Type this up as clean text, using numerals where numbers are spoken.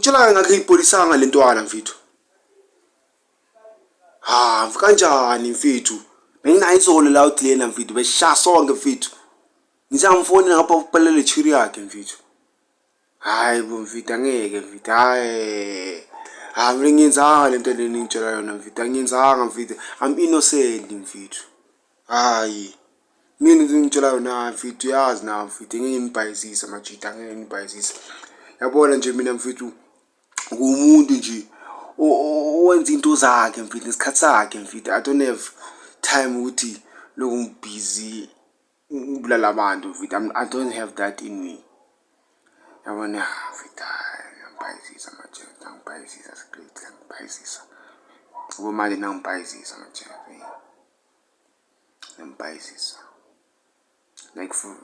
ngitshela ngakuyipholisanga lentwana mfethu. Ha, kanjani mfethu? Benginayizola la uthilena mfethu, besha sonke mfethu. Ngisamfonela ngapha ukuphelele chiri yakhe mfethu. Hayi bo mfethu angeke mfethu. Hayi. Ha, mina ngiyenzanga lento leni ngitshela yona mfethu. Angiyenzanga mfethu. I'm innocent mfethu. Hayi. Mina ngitshela yona mfethu yazi na mfethu ngeke ngibhayisisa majita ngeke ngibhayisisa. Yabona nje mina mfethu ngumuntu nje owenza into zakhe mfethu nesikhathi sakhe mfethu. I don't have time ukuthi lokhu ngibusy ngibulala abantu mfethu. I don't have that in me. Yabona mfethu ngiyabhayisisa majita ngibhayisisa secret ngibhayisisa. Ngoba manje nangibhayisisa majita. Ngiyabhayisisa. Like for